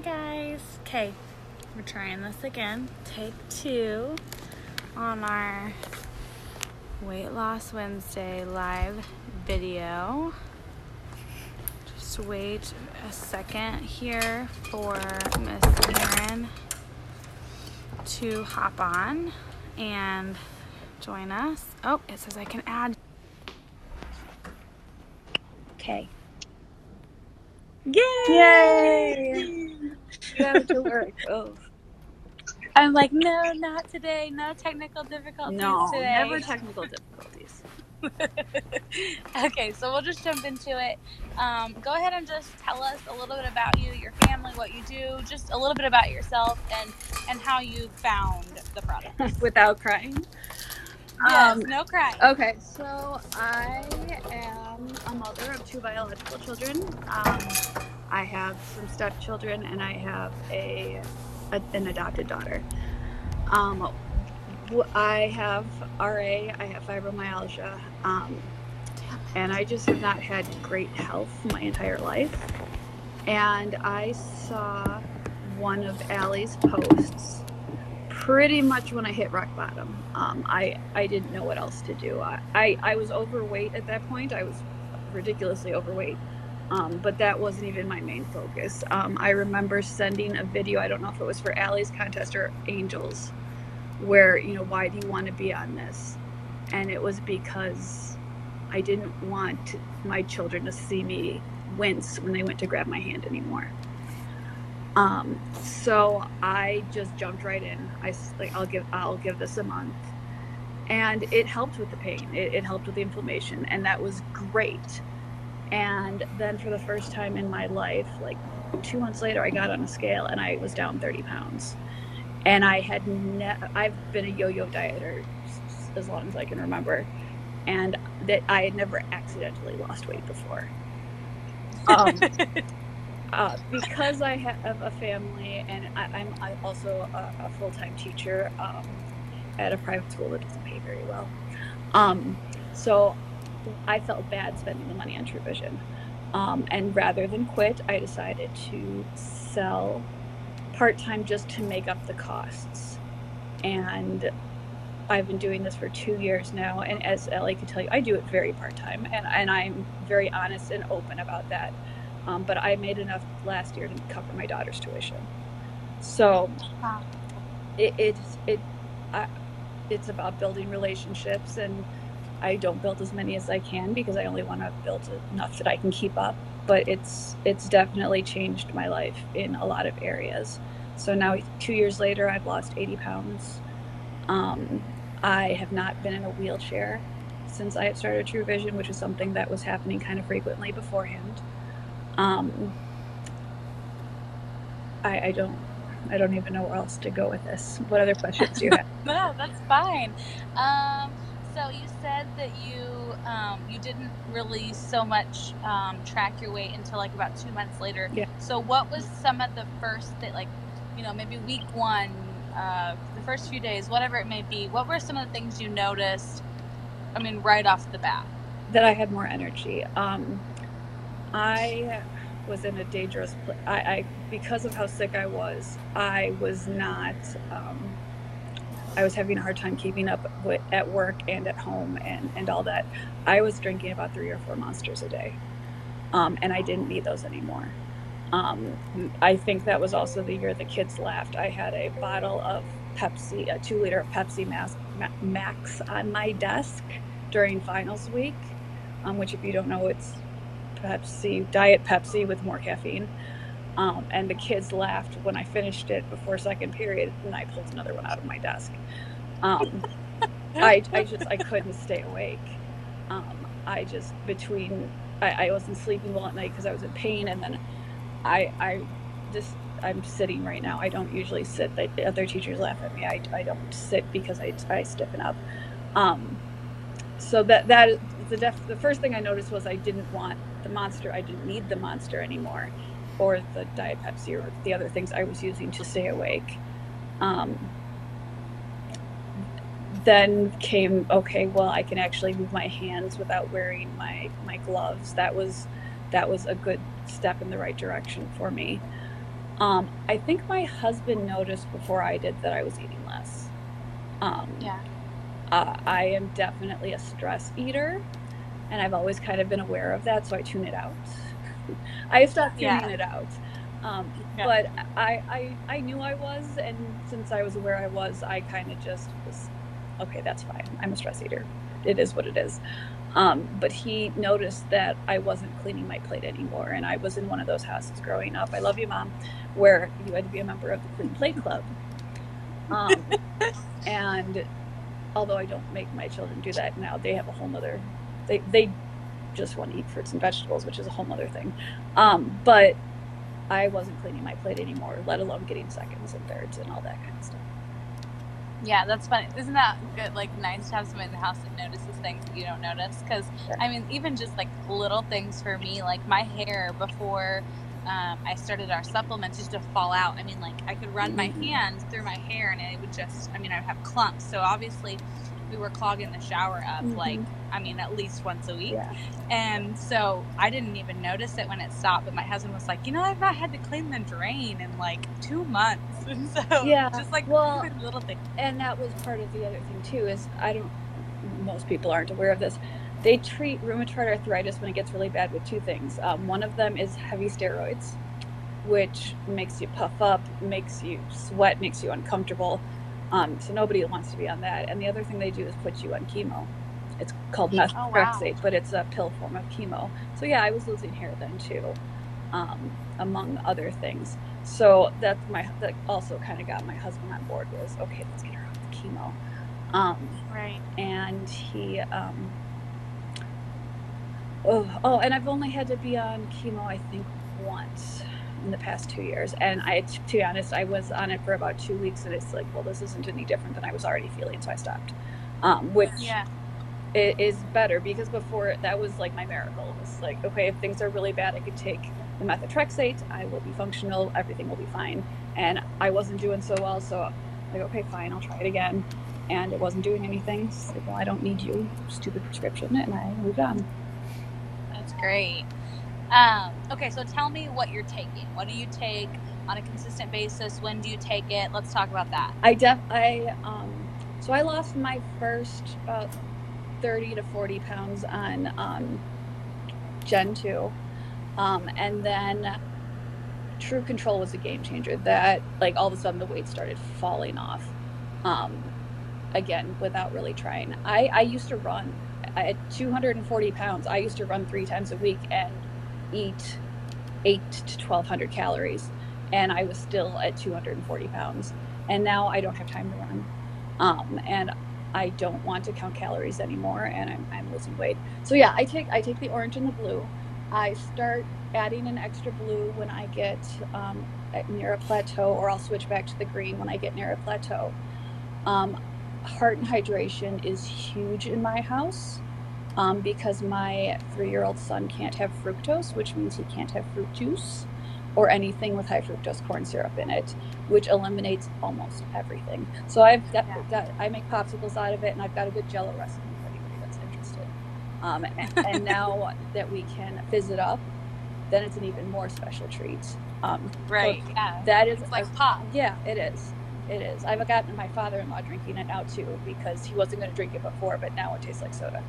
Hi guys. Okay, we're trying this again. Take 2 on our Weight Loss Wednesday live video. Just wait a second here for Miss Erin to hop on and join us. Oh, it says I can add. Okay. Yay! Go to work. Oh. I'm like, no, not today. No technical difficulties today. Never technical difficulties. Okay, so we'll just jump into it. Go ahead and just tell us a little bit about you, your family, what you do, just a little bit about yourself and how you found the product. Without crying. Yes, no crying. Okay, so I am a mother of 2 biological children. I have some stepchildren and I have an adopted daughter. I have RA, I have fibromyalgia, and I just have not had great health my entire life. And I saw one of Allie's posts pretty much when I hit rock bottom. I didn't know what else to do. I was overweight at that point. I was ridiculously overweight. But that wasn't even my main focus. I remember sending a video, I don't know if it was for Allie's contest or Angel's, where, why do you want to be on this? And it was because I didn't want my children to see me wince when they went to grab my hand anymore. So I just jumped right in. I'll give this a month. And it helped with the pain. It helped with the inflammation, and that was great. And then for the first time in my life, like 2 months later, I got on a scale and I was down 30 pounds. And I've been a yo-yo dieter as long as I can remember, and that I had never accidentally lost weight before. Because I have a family, and I'm also a full-time teacher at a private school that doesn't pay very well. So I felt bad spending the money on True Vision. And rather than quit, I decided to sell part-time just to make up the costs. And I've been doing this for 2 years now, and as Ellie could tell you, I do it very part-time, and I'm very honest and open about that. But I made enough last year to cover my daughter's tuition. So it's about building relationships, and I don't build as many as I can because I only want to build enough that I can keep up. But it's definitely changed my life in a lot of areas. So now 2 years later, I've lost 80 pounds. I have not been in a wheelchair since I had started True Vision, which is something that was happening kind of frequently beforehand. I don't even know where else to go with this. What other questions do you have? No, that's fine. So you said that you didn't really so much track your weight until like about 2 months later. Yeah. So what was some of the first that, like, maybe week 1, the first few days, whatever it may be, what were some of the things you noticed, right off the bat? That I had more energy. I was in a dangerous place. Because of how sick I was not, I was having a hard time keeping up at work and at home and all that. I was drinking about 3 or 4 Monsters a day. And I didn't need those anymore. I think that was also the year the kids laughed. I had a bottle of Pepsi, a 2-liter of Pepsi Max on my desk during finals week, which, if you don't know, it's Diet Pepsi with more caffeine. And the kids laughed when I finished it before second period, and I pulled another one out of my desk. I couldn't stay awake. I wasn't sleeping well at night because I was in pain, and then I'm sitting right now. I don't usually sit. The other teachers laugh at me. I don't sit because I stiffen up. So that is the first thing I noticed was I didn't want the Monster. I didn't need the Monster anymore, or the Diet Pepsi, or the other things I was using to stay awake. Then came, okay, well, I can actually move my hands without wearing my gloves. That was a good step in the right direction for me. I think my husband noticed before I did that I was eating less. Um, Yeah. I am definitely a stress eater, and I've always kind of been aware of that, so I tune it out. I stopped tuning Yeah. it out. Yeah. But I knew I was, and since I was aware I was, I kind of just was, okay, that's fine. I'm a stress eater. It is what it is. But he noticed that I wasn't cleaning my plate anymore, and I was in one of those houses growing up. I love you, Mom, where you had to be a member of the Clean Plate Club. Um, and although I don't make my children do that now, they have a whole nother. They just want to eat fruits and vegetables, which is a whole nother thing. But I wasn't cleaning my plate anymore, let alone getting seconds and thirds and all that kind of stuff. Yeah, that's funny. Isn't that good? Like, nice to have somebody in the house that notices things that you don't notice. Because, Sure. I mean, even just like little things for me, like my hair before I started our supplements used to fall out. I mean, like, I could run my Mm-hmm. hand through my hair and it would just, I mean, I'd have clumps. So, obviously, we were clogging the shower up, like, Mm-hmm. I mean, at least once a week. Yeah. And so I didn't even notice it when it stopped. But my husband was like, I've not had to clean the drain in like 2 months. And so, Yeah. just like Well, even little things. and that was part of the other thing too, is I don't, most people aren't aware of this. They treat rheumatoid arthritis when it gets really bad with two things. One of them is heavy steroids, which makes you puff up, makes you sweat, makes you uncomfortable. So nobody wants to be on that. And the other thing they do is put you on chemo. It's called Oh, wow. methotrexate, but it's a pill form of chemo. So yeah, I was losing hair then too, among other things. So that also kind of got my husband on board, was okay, let's get her off the chemo. Right. And he and I've only had to be on chemo, I think, once in the past 2 years. And to be honest, I was on it for about 2 weeks, and it's like, well, this isn't any different than I was already feeling, so I stopped. Which Yeah. is better, because before that was like my miracle. It was like, okay, if things are really bad, I could take the methotrexate, I will be functional, everything will be fine. And I wasn't doing so well, so like, okay, fine, I'll try it again. And it wasn't doing anything. So like, well, I don't need you, stupid prescription, and I moved on. That's great. Okay, so tell me what you're taking. What do you take on a consistent basis? When do you take it? Let's talk about that. So I lost my first 30 to 40 pounds on Gen 2. And then True Control was a game changer. That, like, all of a sudden the weight started falling off. Again, without really trying. I used to run at 240 pounds. I used to run 3 times a week and eat 8 to 1,200 calories, and I was still at 240 pounds. And now I don't have time to run, and I don't want to count calories anymore, and I'm losing weight. So yeah, I take the orange and the blue. I start adding an extra blue when I get near a plateau, or I'll switch back to the green when I get near a plateau. Um, Heart and hydration is huge in my house, because my 3-year-old son can't have fructose, which means he can't have fruit juice or anything with high fructose corn syrup in it, which eliminates almost everything. So I make popsicles out of it, and I've got a good Jello recipe for anybody that's interested. And now that we can fizz it up, then it's an even more special treat. Right. So Yeah. that is It's like pop. Yeah, it is. It is. I've gotten my father-in-law drinking it now too, because he wasn't going to drink it before, but now it tastes like soda.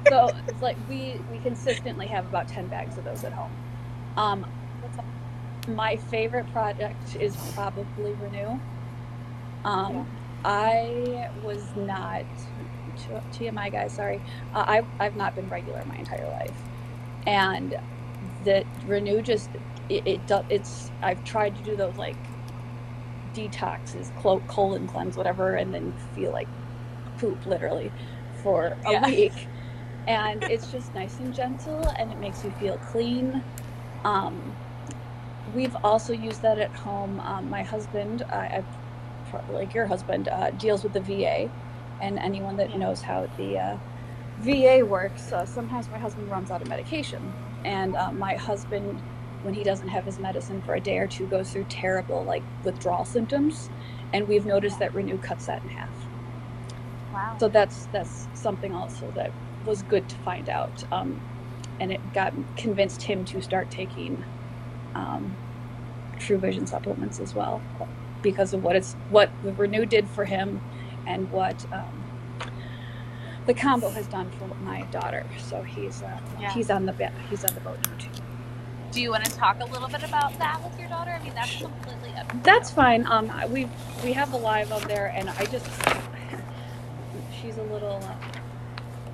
So it's like we consistently have about 10 bags of those at home. Um, my favorite product is probably Renew. Yeah. I was not, TMI guys, sorry. I've not been regular my entire life, and the Renew just it's I've tried to do those like detoxes, colon cleanse, whatever, and then feel like poop literally for a Yeah. week. And it's just nice and gentle, and it makes you feel clean. We've also used that at home. My husband, like your husband, deals with the VA, and anyone that Yeah. knows how the VA works, sometimes my husband runs out of medication, and my husband, when he doesn't have his medicine for a day or two, goes through terrible like withdrawal symptoms, and we've noticed that Renew cuts that in half. Wow. So that's something also that was good to find out, and it convinced him to start taking True Vision supplements as well, because of what the Renew did for him, and what the combo has done for my daughter. So he's on the boat now too. Do you want to talk a little bit about that with your daughter? I mean, that's completely up to you. That's fine. We have the live up there, and she's a little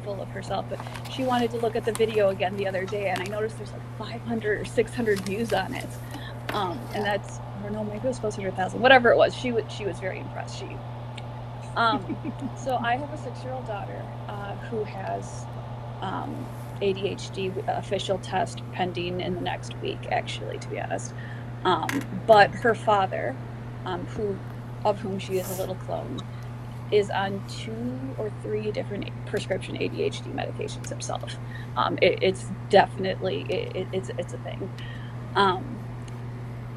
full of herself, but she wanted to look at the video again the other day, and I noticed there's like 500 or 600 views on it. And that's, I don't know, maybe it was close to 100,000, whatever it was. She was very impressed. So I have a 6-year-old daughter who has ADHD, official test pending in the next week, actually, to be honest. But her father, of whom she is a little clone, is on 2 or 3 different prescription ADHD medications himself. It's definitely, it's a thing.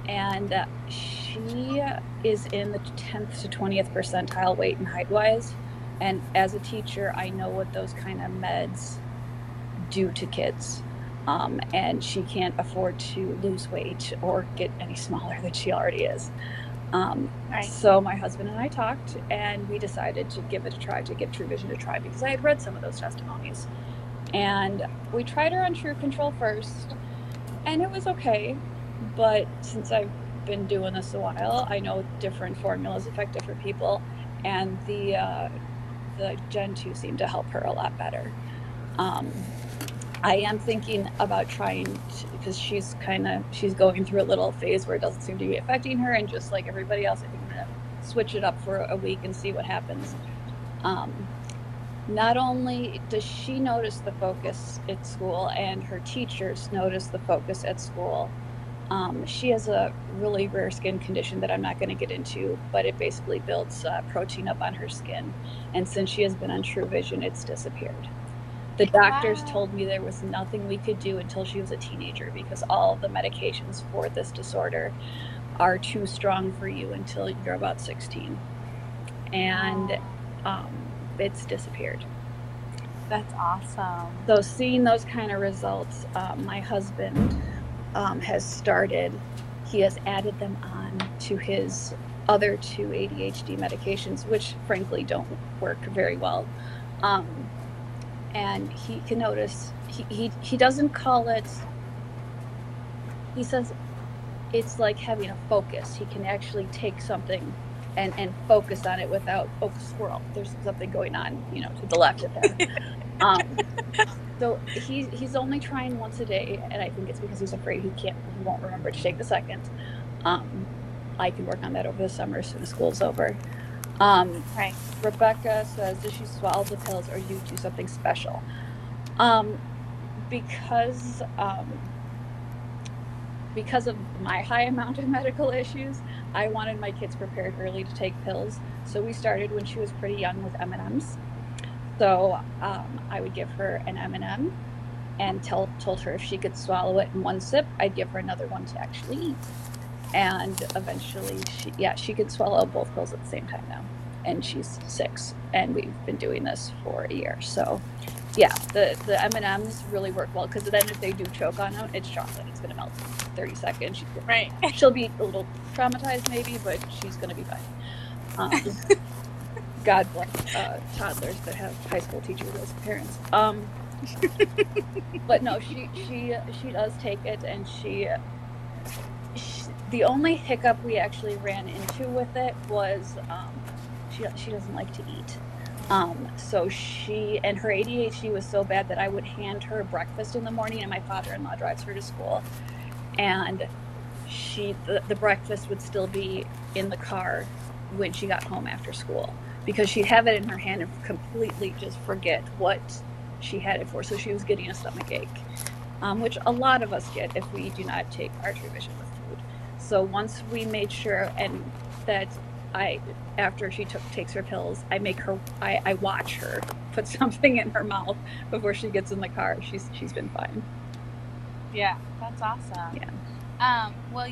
And she is in the 10th to 20th percentile weight and height wise. And as a teacher, I know what those kind of meds do to kids. And she can't afford to lose weight or get any smaller than she already is. Right. So my husband and I talked, and we decided to give it a try, to give True Vision a try, because I had read some of those testimonies. And we tried her on True Control first, and it was okay. But since I've been doing this a while, I know different formulas affect different people, and the Gen 2 seemed to help her a lot better. I am thinking about trying to, because she's going through a little phase where it doesn't seem to be affecting her, and just like everybody else, I think I'm gonna switch it up for a week and see what happens. Not only does she notice the focus at school, and her teachers notice the focus at school, she has a really rare skin condition that I'm not going to get into, but it basically builds protein up on her skin. And since she has been on True Vision, it's disappeared. The doctors told me there was nothing we could do until she was a teenager, because all of the medications for this disorder are too strong for you until you're about 16. And it's disappeared. That's awesome. So seeing those kind of results, my husband has started, he has added them on to his other 2 ADHD medications, which frankly don't work very well. And he can notice, he doesn't call it, he says it's like having a focus. He can actually take something and focus on it without, oh, squirrel, there's something going on, to the left of him. So he's only trying once a day, and I think it's because he's afraid he won't remember to take the second. I can work on that over the summer as soon as school's over. Right. Rebecca says, does she swallow the pills, or you do something special? Because of my high amount of medical issues, I wanted my kids prepared early to take pills. So we started when she was pretty young with M&Ms. So I would give her an M&M and told her if she could swallow it in one sip, I'd give her another one to actually eat. And eventually, she could swallow both pills at the same time now. And she's 6, and we've been doing this for a year. So yeah, the M&Ms really work well, because then if they do choke on them, it's chocolate. It's going to melt in 30 seconds. Right. She'll be a little traumatized maybe, but she's going to be fine. God bless toddlers that have high school teachers as parents. But no, she does take it, and she the only hiccup we actually ran into with it was she doesn't like to eat. So her ADHD was so bad that I would hand her breakfast in the morning, and my father-in-law drives her to school, and the breakfast would still be in the car when she got home after school, because she'd have it in her hand and completely just forget what she had it for. So she was getting a stomach ache, which a lot of us get if we do not take our True Vision with food. So once we made sure, and that after she takes her pills, I watch her put something in her mouth before she gets in the car. She's been fine. Yeah, that's awesome. Yeah. Well,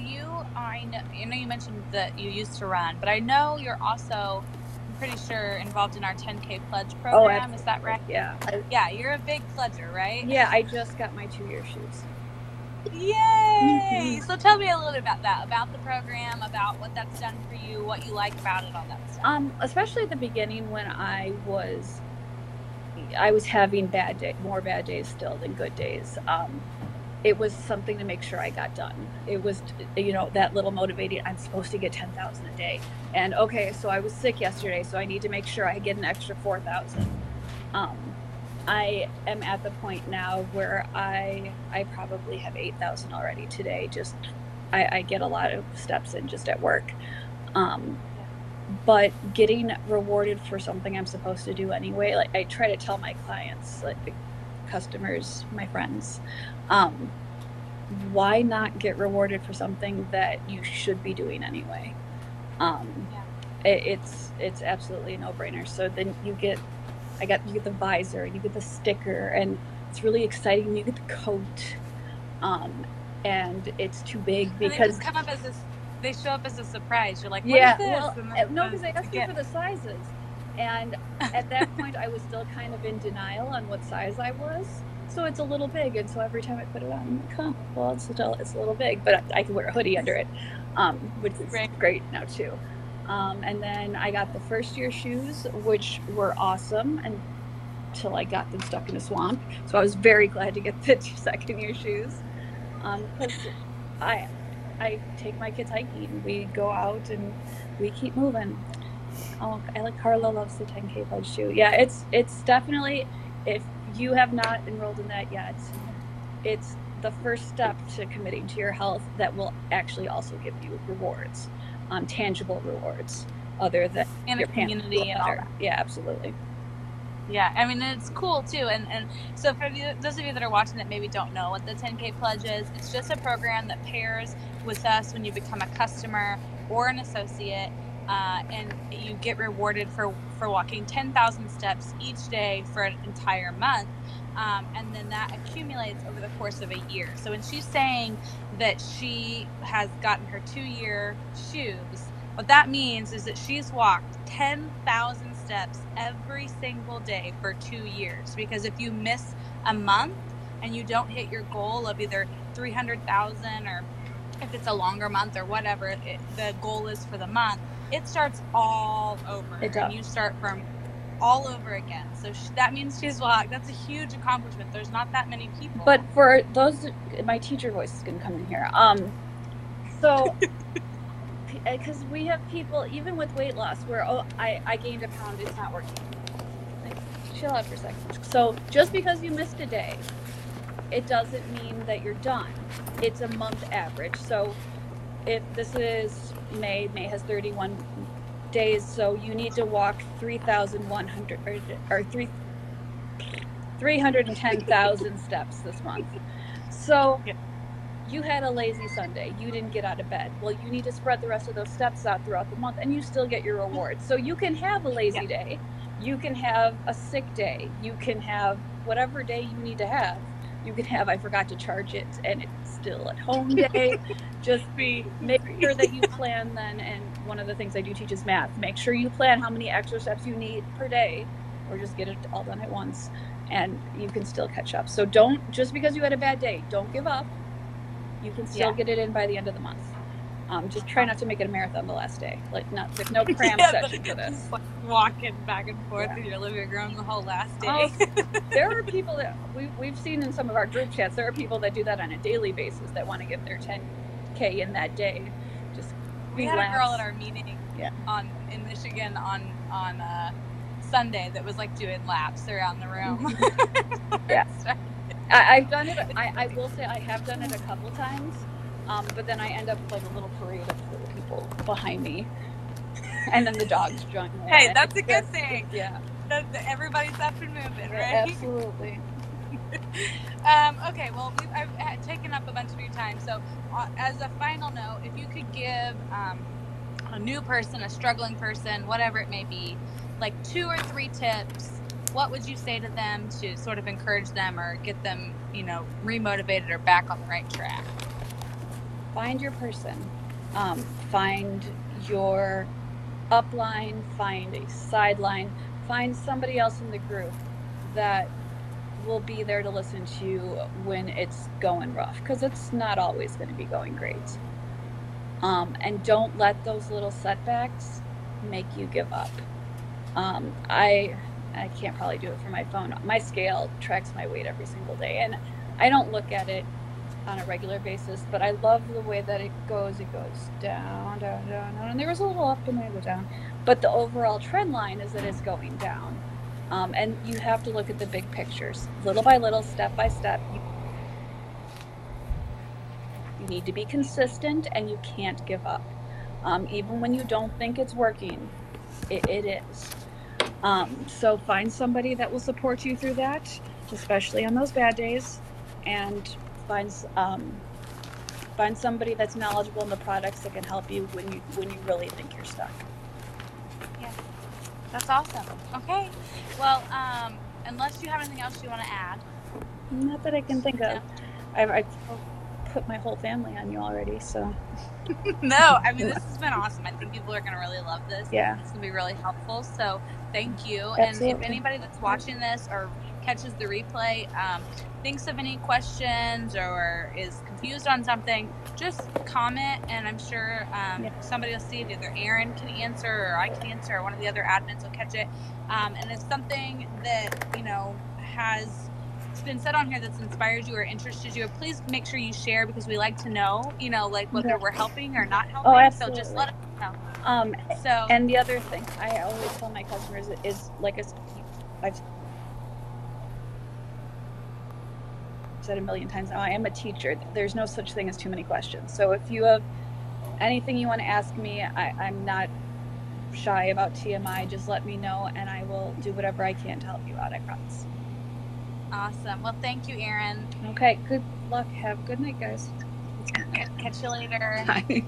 I know you mentioned that you used to run, but I know you're also, I'm pretty sure, involved in our 10K pledge program. Is that right? Yeah. Yeah, you're a big pledger, right? Yeah, I just got my 2-year shoes. Yay! So tell me a little bit about that, about the program, about what that's done for you, what you like about it, all that stuff. Especially at the beginning when I was having more bad days still than good days. It was something to make sure I got done. It was, that little motivating, I'm supposed to get 10,000 a day. And okay, so I was sick yesterday, so I need to make sure I get an extra 4,000. I am at the point now where I probably have 8,000 already today. Just, I get a lot of steps in just at work. But getting rewarded for something I'm supposed to do anyway, like I try to tell my clients, like the customers, my friends, why not get rewarded for something that you should be doing anyway? It's absolutely a no-brainer. So then you get the visor and you get the sticker, and it's really exciting. You get the coat, and it's too big because they show up as a surprise. You're like, what yeah, is this? well, no, because they asked me for the sizes, and at that point I was still kind of in denial on what size I was. So it's a little big, and so every time I put it on, I'm like, huh, well, it's a little big, but I can wear a hoodie under it, which is great now too. And then I got the first year shoes, which were awesome until I got them stuck in a swamp. So I was very glad to get the second year shoes, because I take my kids hiking. We go out and we keep moving. Oh, Carla loves the 10K pledge too. Yeah, it's definitely, if you have not enrolled in that yet, it's the first step to committing to your health that will actually also give you rewards, tangible rewards, other than in your community and all that. Yeah, absolutely. Yeah, I mean, it's cool too. And so for those of you that are watching that maybe don't know what the 10K Pledge is, it's just a program that pairs with us when you become a customer or an associate, and you get rewarded for walking 10,000 steps each day for an entire month. And then that accumulates over the course of a year. So when she's saying that she has gotten her 2-year shoes, what that means is that she's walked 10,000 steps every single day for 2 years. Because if you miss a month and you don't hit your goal of either 300,000, or if it's a longer month or whatever the goal is for the month, it starts all over. And you start from all over again. So that means she's walked. That's a huge accomplishment. There's not that many people. But for those, my teacher voice is going to come in here. So because we have people, even with weight loss, where I gained a pound, it's not working. Chill out for a second. So just because you missed a day, it doesn't mean that you're done. It's a month average. So if this is May has 31 days, so you need to walk 3,100 or 310,000 steps this month. So you had a lazy Sunday, you didn't get out of bed. Well, you need to spread the rest of those steps out throughout the month, and you still get your rewards. So you can have a lazy day, you can have a sick day, you can have whatever day you need to have. You can have, I forgot to charge it and it's still at home day. Just make sure that you plan then. And one of the things I do teach is math. Make sure you plan how many extra steps you need per day, or just get it all done at once, and you can still catch up. So don't, just because you had a bad day, don't give up. You can still get it in by the end of the month. Just try not to make it a marathon the last day. Like, there's no cram session for this. Like walking back and forth in your living room the whole last day. There are people that we've seen in some of our group chats. There are people that do that on a daily basis that want to get their 10K in that day. Just we had a girl at our meeting in Michigan on Sunday that was like doing laps around the room. I've done it. I will say I have done it a couple times. But then I end up with like a little parade of little people behind me, and then the dogs join me. Hey, that's a good thing. Yeah. Everybody's up and moving, right? Absolutely. Okay, well, I've taken up a bunch of your time. So as a final note, if you could give a new person, a struggling person, whatever it may be, like 2 or 3 tips, what would you say to them to sort of encourage them or get them, remotivated or back on the right track? Find your person, find your upline, find a sideline, find somebody else in the group that will be there to listen to you when it's going rough, because it's not always going to be going great. And don't let those little setbacks make you give up. I can't probably do it from my phone. My scale tracks my weight every single day, and I don't look at it on a regular basis, but I love the way that it goes. It goes down, down, down, down, and there was a little up and then it goes down. But the overall trend line is that it's going down. And you have to look at the big pictures, little by little, step by step. You need to be consistent, and you can't give up. Even when you don't think it's working, it is. So find somebody that will support you through that, especially on those bad days, and find somebody that's knowledgeable in the products that can help you when you really think you're stuck. Yeah, that's awesome. Okay, well, unless you have anything else you want to add. Not that I can think of. I've put my whole family on you already, so. No, I mean, this has been awesome. I think people are going to really love this. Yeah. It's going to be really helpful. So thank you. Absolutely. And if anybody that's watching this or catches the replay thinks of any questions or is confused on something, just comment, and I'm sure somebody will see it. Either Erin can answer or I can answer, or one of the other admins will catch it. And if something that, has been said on here that's inspired you or interested you, please make sure you share, because we like to know, like whether we're helping or not helping. Oh, absolutely. So just let us know. And the other thing I always tell my customers is, like I've said a million times now, I am a teacher. There's no such thing as too many questions. So if you have anything you want to ask me, I'm not shy about TMI. Just let me know, and I will do whatever I can to help you out. I promise. Awesome. Well, thank you, Erin. Okay. Good luck. Have a good night, guys. Catch you later. Bye.